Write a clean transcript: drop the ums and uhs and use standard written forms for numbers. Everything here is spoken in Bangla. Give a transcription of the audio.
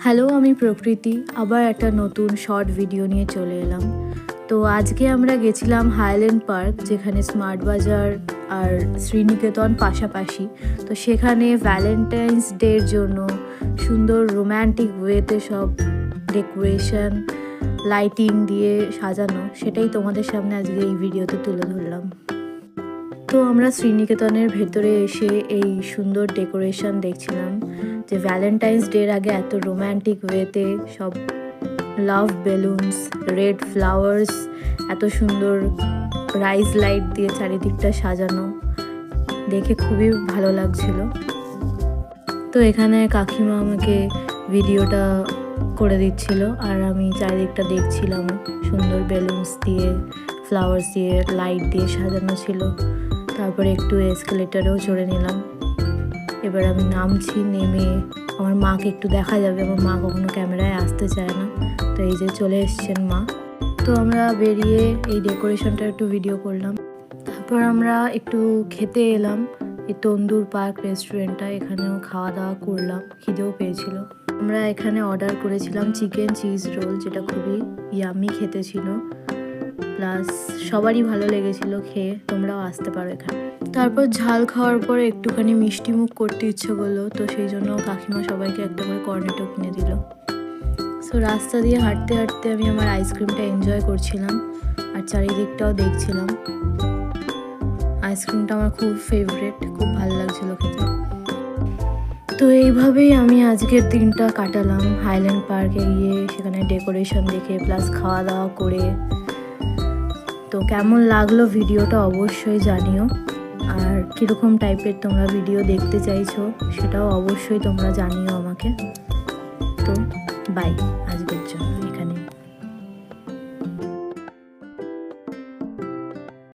হ্যালো, আমি প্রকৃতি আবার একটা নতুন শর্ট ভিডিও নিয়ে চলে এলাম। তো আজকে আমরা গেছিলাম হাইল্যান্ড পার্ক, যেখানে স্মার্ট বাজার আর শ্রীনিকেতন পাশাপাশি। তো সেখানে ভ্যালেন্টাইন্স ডের জন্য সুন্দর রোম্যান্টিক ওয়েতে সব ডেকোরেশন লাইটিং দিয়ে সাজানো, সেটাই তোমাদের সামনে আজকে এই ভিডিওতে তুলে ধরলাম। তো আমরা শ্রীনিকেতনের ভেতরে এসে এই সুন্দর ডেকোরেশন দেখছিলাম, যে ভ্যালেন্টাইন্স ডের আগে এত রোম্যান্টিক ওয়েতে সব লাভ বেলুনস, রেড ফ্লাওয়ার্স, এত সুন্দর রাইজ লাইট দিয়ে চারিদিকটা সাজানো, দেখে খুবই ভালো লাগছিল। তো এখানে কাকিমা আমাকে ভিডিওটা করে দিচ্ছিল আর আমি চারিদিকটা দেখছিলাম। সুন্দর বেলুনস দিয়ে, ফ্লাওয়ার্স দিয়ে, লাইট দিয়ে সাজানো ছিল। তারপরে একটু এসকেলেটারেও চড়ে নিলাম। এবার আমি নামছি, নেমে আমার মাকে একটু দেখা যাবে। আমার মা কখনো ক্যামেরায় আসতে চায় না, তো এই যে চলে এসছেন মা। তো আমরা বেরিয়ে এই ডেকোরেশনটা একটু ভিডিও করলাম। তারপর আমরা একটু খেতে এলাম এই তন্দুর পার্ক রেস্টুরেন্টটা, এখানেও খাওয়া দাওয়া করলাম, খিদেও পেয়েছিল। আমরা এখানে অর্ডার করেছিলাম চিকেন চিজ রোল, যেটা খুবই ইয়ামি খেতে ছিল, প্লাস সবারই ভালো লেগেছিল খেয়ে। তোমরাও আসতে পারো এখানে। তারপর ঝাল খাওয়ার পর একটুখানি মিষ্টি মুখ করতে ইচ্ছে করলো, তো সেই জন্য কাকিমা সবাইকে একটা করে কর্নেটো কিনে দিল। সো রাস্তা দিয়ে হাঁটতে হাঁটতে আমি আমার আইসক্রিমটা এনজয় করছিলাম আর চারিদিকটাও দেখছিলাম। আইসক্রিমটা আমার খুব ফেভারিট, খুব ভালো লাগছিল খেতে। তো এইভাবেই আমি আজকের দিনটা কাটালাম হাইল্যান্ড পার্কে গিয়ে, সেখানে ডেকোরেশন দেখে প্লাস খাওয়া দাওয়া করে। তো কেমন লাগলো ভিডিওটা অবশ্যই জানিও, আর কীরকম টাইপের তোমরা ভিডিও দেখতে চাইছো সেটাও অবশ্যই তোমরা জানিও আমাকে। তো বাই।